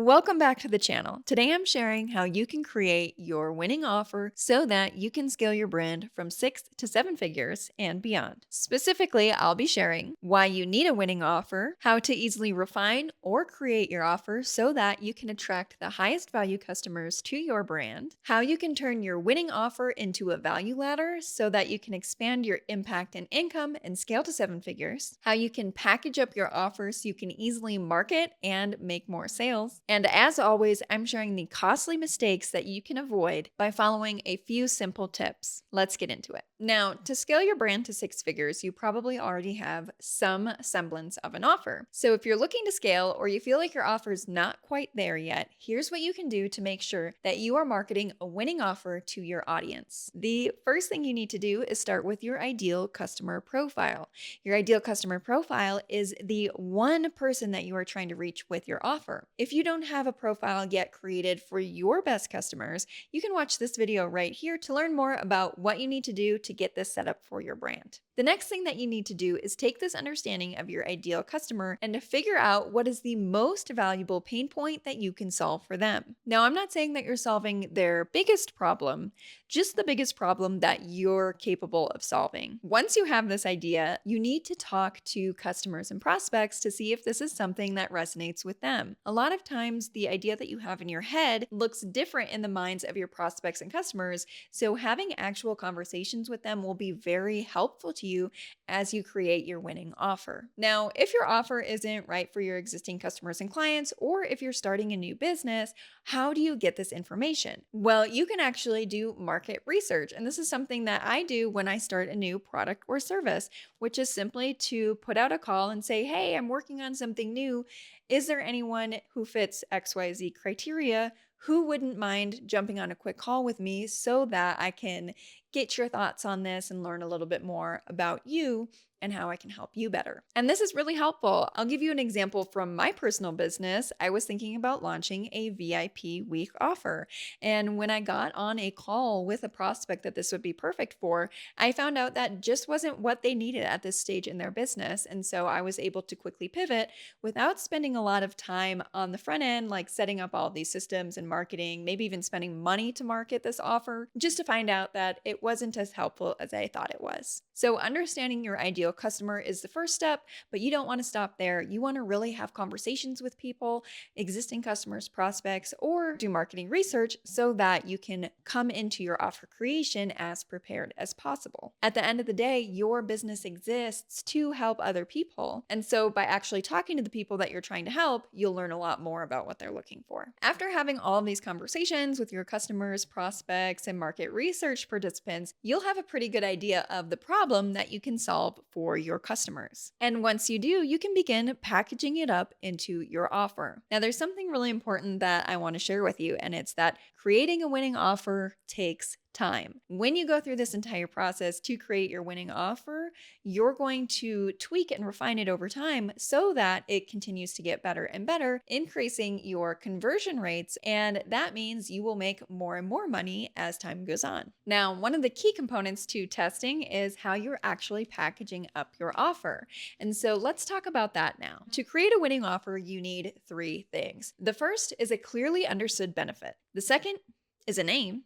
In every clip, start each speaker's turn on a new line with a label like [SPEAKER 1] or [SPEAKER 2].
[SPEAKER 1] Welcome back to the channel. Today I'm sharing how you can create your winning offer so that you can scale your brand from 6 to 7 figures and beyond. Specifically, I'll be sharing why you need a winning offer, how to easily refine or create your offer so that you can attract the highest value customers to your brand, how you can turn your winning offer into a value ladder so that you can expand your impact and income and scale to 7 figures, how you can package up your offer so you can easily market and make more sales. And as always, I'm sharing the costly mistakes that you can avoid by following a few simple tips. Let's get into it. Now, to scale your brand to 6 figures, you probably already have some semblance of an offer. So if you're looking to scale or you feel like your offer is not quite there yet, here's what you can do to make sure that you are marketing a winning offer to your audience. The first thing you need to do is start with your ideal customer profile. Your ideal customer profile is the one person that you are trying to reach with your offer. If you don't have a profile yet created for your best customers, you can watch this video right here to learn more about what you need to do to get this set up for your brand. The next thing that you need to do is take this understanding of your ideal customer and to figure out what is the most valuable pain point that you can solve for them. Now, I'm not saying that you're solving their biggest problem, just the biggest problem that you're capable of solving. Once you have this idea, you need to talk to customers and prospects to see if this is something that resonates with them. A lot of times, the idea that you have in your head looks different in the minds of your prospects and customers, so having actual conversations with them will be very helpful to you as you create your winning offer. Now, if your offer isn't right for your existing customers and clients, or if you're starting a new business, how do you get this information? Well, you can actually do market research. And this is something that I do when I start a new product or service, which is simply to put out a call and say, hey, I'm working on something new. Is there anyone who fits XYZ criteria? Who wouldn't mind jumping on a quick call with me so that I can get your thoughts on this and learn a little bit more about you and how I can help you better? And this is really helpful. I'll give you an example from my personal business. I was thinking about launching a VIP week offer. And when I got on a call with a prospect that this would be perfect for, I found out that just wasn't what they needed at this stage in their business. And so I was able to quickly pivot without spending a lot of time on the front end, like setting up all these systems and marketing, maybe even spending money to market this offer, just to find out that it wasn't as helpful as I thought it was. So understanding your ideal customer is the first step, but you don't want to stop there. You want to really have conversations with people, existing customers, prospects, or do marketing research so that you can come into your offer creation as prepared as possible. At the end of the day, your business exists to help other people. And so by actually talking to the people that you're trying to help, you'll learn a lot more about what they're looking for. After having all of these conversations with your customers, prospects, and market research participants, you'll have a pretty good idea of the problem that you can solve for your customers. And once you do, you can begin packaging it up into your offer. Now, there's something really important that I want to share with you, and it's that creating a winning offer takes time. When you go through this entire process to create your winning offer, you're going to tweak and refine it over time so that it continues to get better and better, increasing your conversion rates. And that means you will make more and more money as time goes on. Now, one of the key components to testing is how you're actually packaging up your offer. And so let's talk about that now. To create a winning offer, you need 3 things. The first is a clearly understood benefit. The second is a name.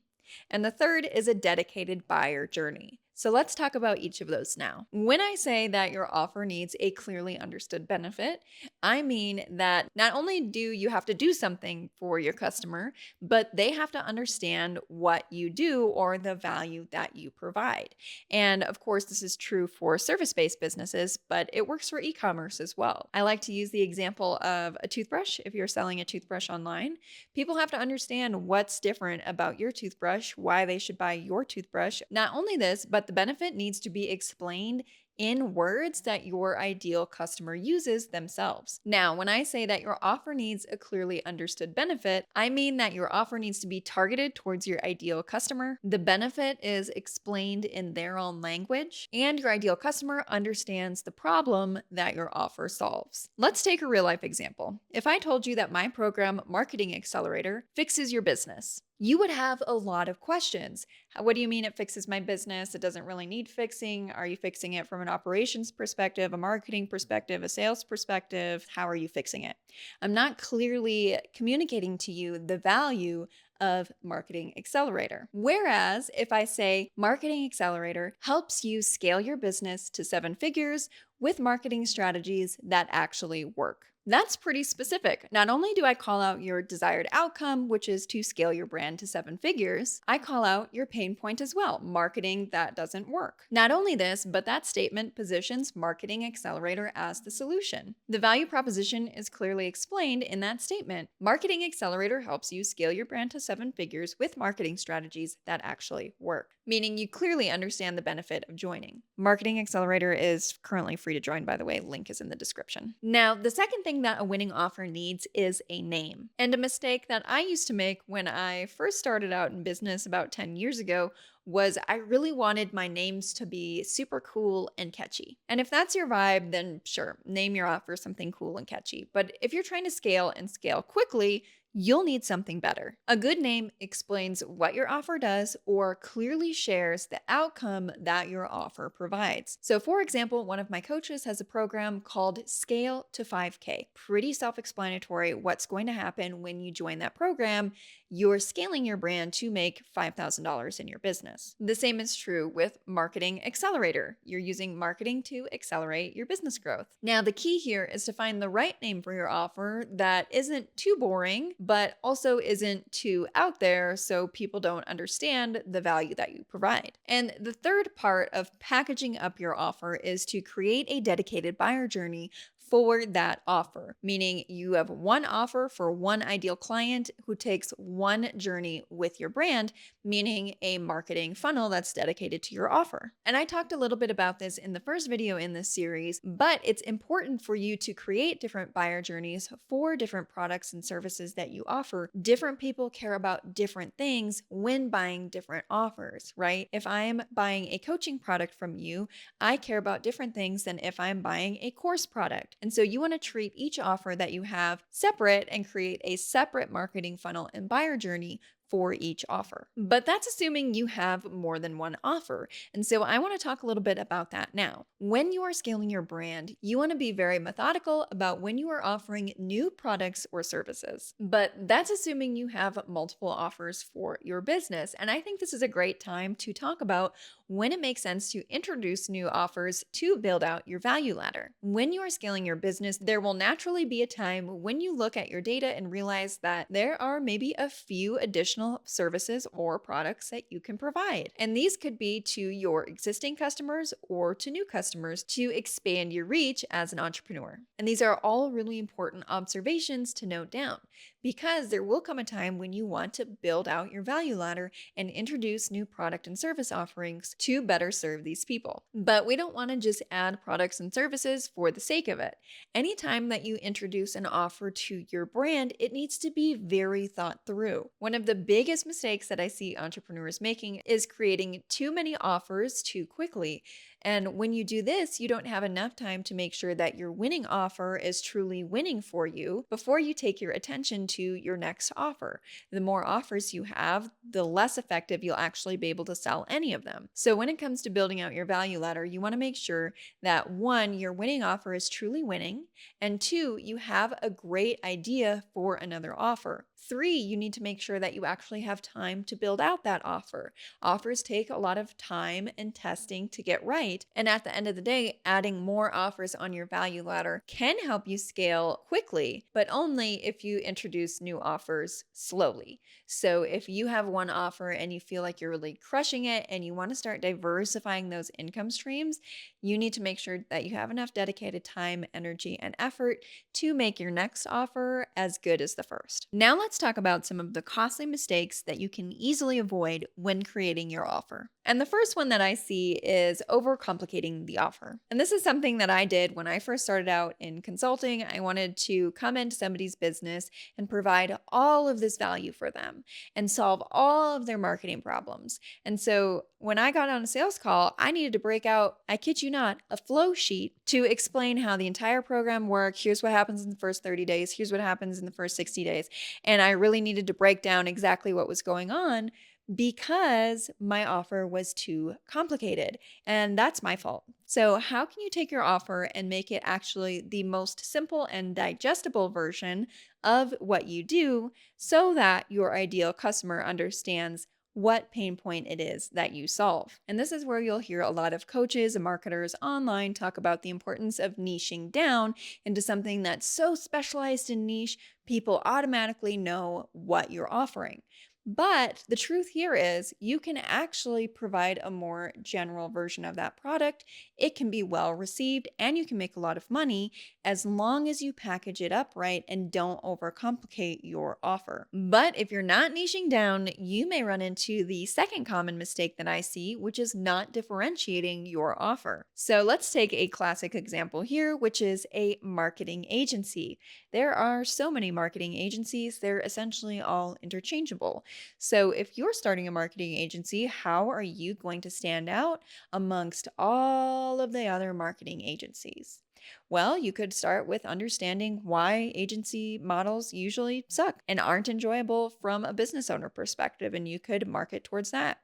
[SPEAKER 1] And the third is a dedicated buyer journey. So let's talk about each of those now. When I say that your offer needs a clearly understood benefit, I mean that not only do you have to do something for your customer, but they have to understand what you do or the value that you provide. And of course, this is true for service-based businesses, but it works for e-commerce as well. I like to use the example of a toothbrush. If you're selling a toothbrush online, people have to understand what's different about your toothbrush, why they should buy your toothbrush. Not only this, but the benefit needs to be explained in words that your ideal customer uses themselves. Now, when I say that your offer needs a clearly understood benefit, I mean that your offer needs to be targeted towards your ideal customer. The benefit is explained in their own language, and your ideal customer understands the problem that your offer solves. Let's take a real life example. If I told you that my program, Marketing Accelerator, fixes your business, You would have a lot of questions. What do you mean it fixes my business? It doesn't really need fixing. Are you fixing it from an operations perspective, a marketing perspective, a sales perspective? How are you fixing it? I'm not clearly communicating to you the value of Marketing Accelerator. Whereas if I say Marketing Accelerator helps you scale your business to 7 figures with marketing strategies that actually work. That's pretty specific. Not only do I call out your desired outcome, which is to scale your brand to 7 figures, I call out your pain point as well, marketing that doesn't work. Not only this, but that statement positions Marketing Accelerator as the solution. The value proposition is clearly explained in that statement. Marketing Accelerator helps you scale your brand to 7 figures with marketing strategies that actually work, meaning you clearly understand the benefit of joining. Marketing Accelerator is currently free to join, by the way. Link is in the description. Now, the second thing that a winning offer needs is a name. And a mistake that I used to make when I first started out in business about 10 years ago was I really wanted my names to be super cool and catchy. And if that's your vibe, then sure, name your offer something cool and catchy. But if you're trying to scale and scale quickly, you'll need something better. A good name explains what your offer does or clearly shares the outcome that your offer provides. So, for example, one of my coaches has a program called Scale to 5K. Pretty self explanatory what's going to happen when you join that program. You're scaling your brand to make $5,000 in your business. The same is true with Marketing Accelerator. You're using marketing to accelerate your business growth. Now, the key here is to find the right name for your offer that isn't too boring, but also isn't too out there so people don't understand the value that you provide. And the third part of packaging up your offer is to create a dedicated buyer journey for that offer, meaning you have one offer for one ideal client who takes one journey with your brand, meaning a marketing funnel that's dedicated to your offer. And I talked a little bit about this in the first video in this series, but it's important for you to create different buyer journeys for different products and services that you offer. Different people care about different things when buying different offers, right? If I'm buying a coaching product from you, I care about different things than if I'm buying a course product. And so you want to treat each offer that you have separate and create a separate marketing funnel and buyer journey for each offer. But that's assuming you have more than one offer. And so I want to talk a little bit about that now. When you are scaling your brand, you want to be very methodical about when you are offering new products or services. But that's assuming you have multiple offers for your business. And I think this is a great time to talk about when it makes sense to introduce new offers to build out your value ladder. When you are scaling your business, there will naturally be a time when you look at your data and realize that there are maybe a few additional services or products that you can provide. And these could be to your existing customers or to new customers to expand your reach as an entrepreneur. And these are all really important observations to note down, because there will come a time when you want to build out your value ladder and introduce new product and service offerings to better serve these people. But we don't want to just add products and services for the sake of it. Anytime that you introduce an offer to your brand, it needs to be very thought through. One of the biggest mistakes that I see entrepreneurs making is creating too many offers too quickly. And when you do this, you don't have enough time to make sure that your winning offer is truly winning for you before you take your attention to your next offer. The more offers you have, the less effective you'll actually be able to sell any of them. So when it comes to building out your value ladder, you want to make sure that one, your winning offer is truly winning, and two, you have a great idea for another offer. Three, you need to make sure that you actually have time to build out that offer. Offers take a lot of time and testing to get right. And at the end of the day, adding more offers on your value ladder can help you scale quickly, but only if you introduce new offers slowly. So if you have one offer and you feel like you're really crushing it and you want to start diversifying those income streams, you need to make sure that you have enough dedicated time, energy, and effort to make your next offer as good as the first. Now let's talk about some of the costly mistakes that you can easily avoid when creating your offer. And the first one that I see is overcomplicating overcomplicating the offer. And this is something that I did when I first started out in consulting. I wanted to come into somebody's business and provide all of this value for them and solve all of their marketing problems. And so when I got on a sales call, I needed to break out, I kid you not, a flow sheet to explain how the entire program works. Here's what happens in the first 30 days. Here's what happens in the first 60 days. And I really needed to break down exactly what was going on because my offer was too complicated. And that's my fault. So, how can you take your offer and make it actually the most simple and digestible version of what you do so that your ideal customer understands what pain point it is that you solve? And this is where you'll hear a lot of coaches and marketers online talk about the importance of niching down into something that's so specialized and niche, people automatically know what you're offering. But the truth here is you can actually provide a more general version of that product. It can be well received and you can make a lot of money as long as you package it up right and don't overcomplicate your offer. But if you're not niching down, you may run into the second common mistake that I see, which is not differentiating your offer. So let's take a classic example here, which is a marketing agency. There are so many marketing agencies, they're essentially all interchangeable. So if you're starting a marketing agency, how are you going to stand out amongst all of the other marketing agencies? Well, you could start with understanding why agency models usually suck and aren't enjoyable from a business owner perspective, and you could market towards that.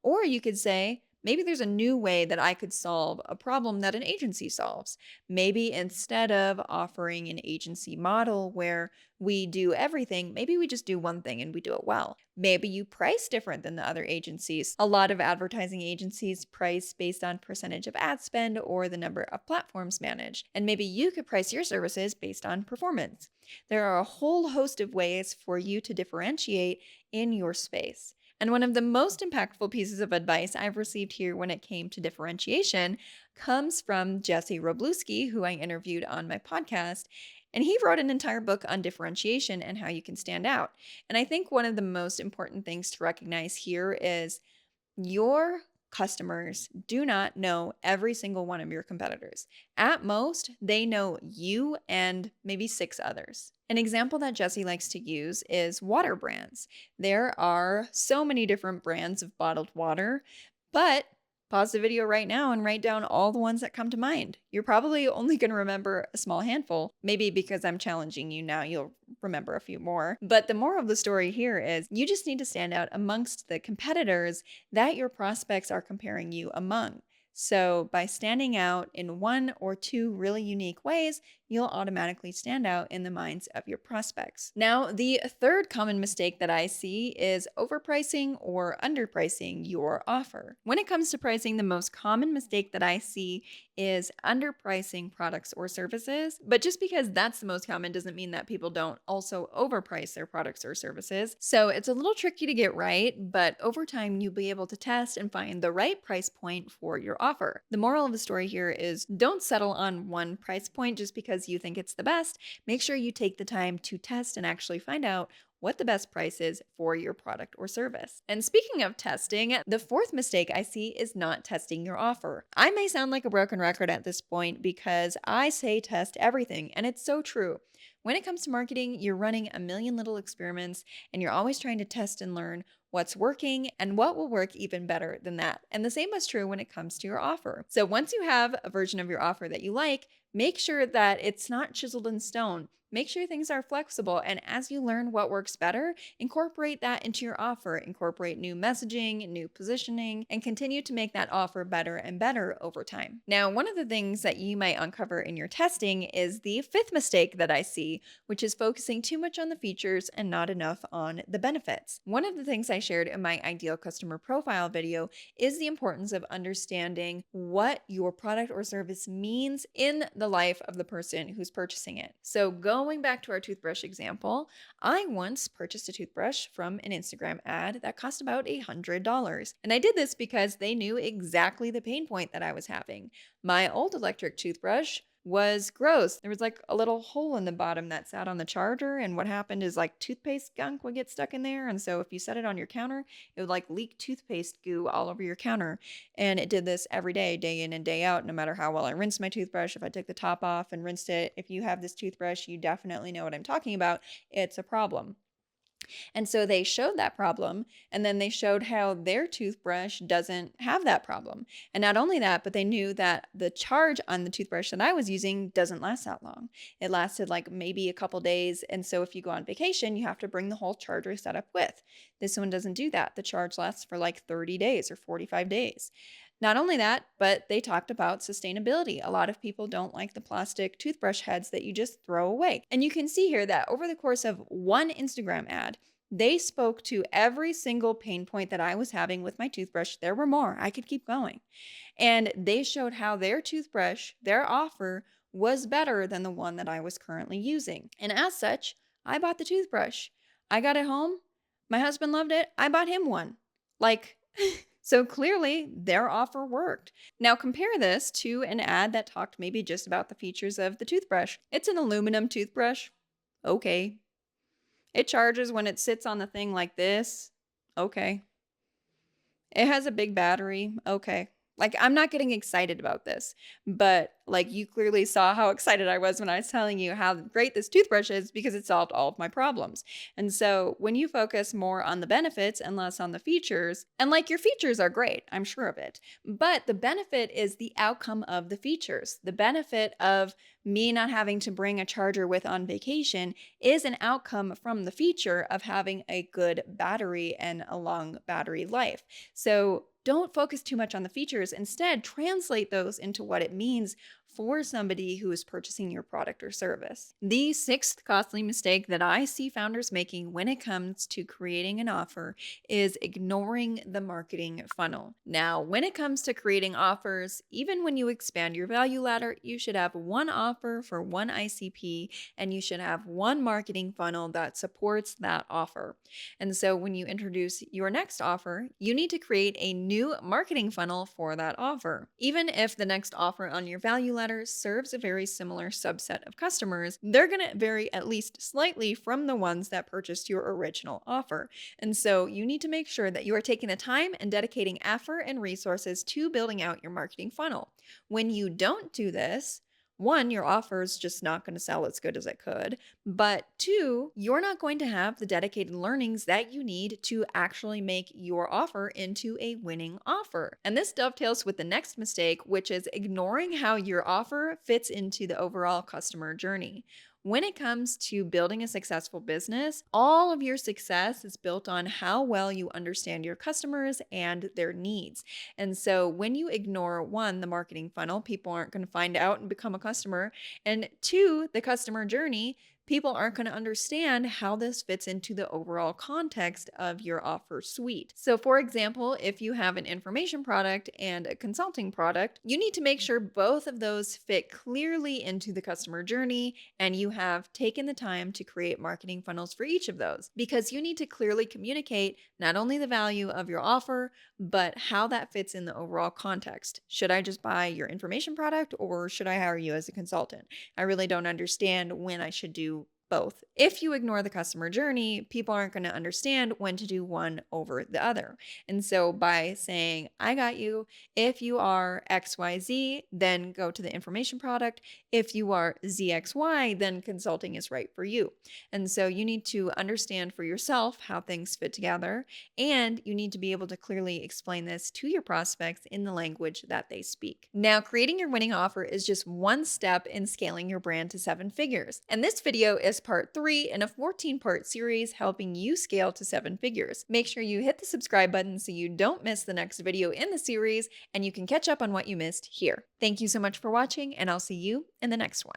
[SPEAKER 1] Or you could say, maybe there's a new way that I could solve a problem that an agency solves. Maybe instead of offering an agency model where we do everything, maybe we just do one thing and we do it well. Maybe you price different than the other agencies. A lot of advertising agencies price based on percentage of ad spend or the number of platforms managed. And maybe you could price your services based on performance. There are a whole host of ways for you to differentiate in your space. And one of the most impactful pieces of advice I've received here when it came to differentiation comes from Jesse Robluski, who I interviewed on my podcast. And he wrote an entire book on differentiation and how you can stand out. And I think one of the most important things to recognize here is your customers do not know every single one of your competitors. At most, they know you and maybe 6 others. An example that Jesse likes to use is water brands. There are so many different brands of bottled water, but pause the video right now and write down all the ones that come to mind. You're probably only going to remember a small handful. Maybe because I'm challenging you now, you'll remember a few more. But the moral of the story here is you just need to stand out amongst the competitors that your prospects are comparing you among. So by standing out in 1 or 2 really unique ways, you'll automatically stand out in the minds of your prospects. Now, the third common mistake that I see is overpricing or underpricing your offer. When it comes to pricing, the most common mistake that I see is underpricing products or services. But just because that's the most common doesn't mean that people don't also overprice their products or services. So it's a little tricky to get right, but over time you'll be able to test and find the right price point for your offer. The moral of the story here is don't settle on one price point just because you think it's the best. Make sure you take the time to test and actually find out what the best price is for your product or service. And speaking of testing, the fourth mistake I see is not testing your offer. I may sound like a broken record at this point because I say test everything, and it's so true. When it comes to marketing, you're running a million little experiments and you're always trying to test and learn what's working and what will work even better than that. And the same is true when it comes to your offer. So once you have a version of your offer that you like, make sure that it's not chiseled in stone. Make sure things are flexible, and as you learn what works better, incorporate that into your offer. Incorporate new messaging, new positioning, and continue to make that offer better and better over time. Now, one of the things that you might uncover in your testing is the fifth mistake that I see, which is focusing too much on the features and not enough on the benefits. One of the things I shared in my ideal customer profile video is the importance of understanding what your product or service means in the life of the person who's purchasing it. So going back to our toothbrush example, I once purchased a toothbrush from an Instagram ad that cost about $100. And I did this because they knew exactly the pain point that I was having. My old electric toothbrush was gross. There was like a little hole in the bottom that sat on the charger. And what happened is like toothpaste gunk would get stuck in there. And so if you set it on your counter, it would like leak toothpaste goo all over your counter. And it did this every day in and day out, no matter how well I rinsed my toothbrush. If I took the top off and rinsed it, if you have this toothbrush, you definitely know what I'm talking about. It's a problem. And so they showed that problem, and then they showed how their toothbrush doesn't have that problem. And not only that, but they knew that the charge on the toothbrush that I was using doesn't last that long. It lasted like maybe a couple days. And so if you go on vacation, you have to bring the whole charger setup with. This one doesn't do that. The charge lasts for like 30 days or 45 days. Not only that, but they talked about sustainability. A lot of people don't like the plastic toothbrush heads that you just throw away. And you can see here that over the course of one Instagram ad, they spoke to every single pain point that I was having with my toothbrush. There were more. I could keep going. And they showed how their toothbrush, their offer, was better than the one that I was currently using. And as such, I bought the toothbrush. I got it home. My husband loved it. I bought him one. Like, so clearly their offer worked. Now compare this to an ad that talked maybe just about the features of the toothbrush. It's an aluminum toothbrush. Okay. It charges when it sits on the thing like this. Okay. It has a big battery. Okay. Like, I'm not getting excited about this, but like you clearly saw how excited I was when I was telling you how great this toothbrush is because it solved all of my problems. And so when you focus more on the benefits and less on the features, and like your features are great, I'm sure of it, but the benefit is the outcome of the features. The benefit of me not having to bring a charger with on vacation is an outcome from the feature of having a good battery and a long battery life. So don't focus too much on the features. Instead, translate those into what it means for somebody who is purchasing your product or service. The sixth costly mistake that I see founders making when it comes to creating an offer is ignoring the marketing funnel. Now, when it comes to creating offers, even when you expand your value ladder, you should have one offer for one ICP, and you should have one marketing funnel that supports that offer. And so when you introduce your next offer, you need to create a new marketing funnel for that offer. Even if the next offer on your value ladder serves a very similar subset of customers, they're going to vary at least slightly from the ones that purchased your original offer. And so you need to make sure that you are taking the time and dedicating effort and resources to building out your marketing funnel. When you don't do this, one, your offer is just not going to sell as good as it could. But two, you're not going to have the dedicated learnings that you need to actually make your offer into a winning offer. And this dovetails with the next mistake, which is ignoring how your offer fits into the overall customer journey. When it comes to building a successful business, all of your success is built on how well you understand your customers and their needs. And so when you ignore one, the marketing funnel, people aren't going to find out and become a customer. And two, the customer journey, people aren't going to understand how this fits into the overall context of your offer suite. So for example, if you have an information product and a consulting product, you need to make sure both of those fit clearly into the customer journey, and you have taken the time to create marketing funnels for each of those, because you need to clearly communicate not only the value of your offer, but how that fits in the overall context. Should I just buy your information product, or should I hire you as a consultant? I really don't understand when I should do both. If you ignore the customer journey, people aren't going to understand when to do one over the other. And so by saying, I got you, if you are XYZ, then go to the information product. If you are ZXY, then consulting is right for you. And so you need to understand for yourself how things fit together, and you need to be able to clearly explain this to your prospects in the language that they speak. Now, creating your winning offer is just one step in scaling your brand to 7 figures. And this video is part 3 in a 14-part series helping you scale to 7 figures. Make sure you hit the subscribe button so you don't miss the next video in the series, and you can catch up on what you missed here. Thank you so much for watching, and I'll see you in the next one.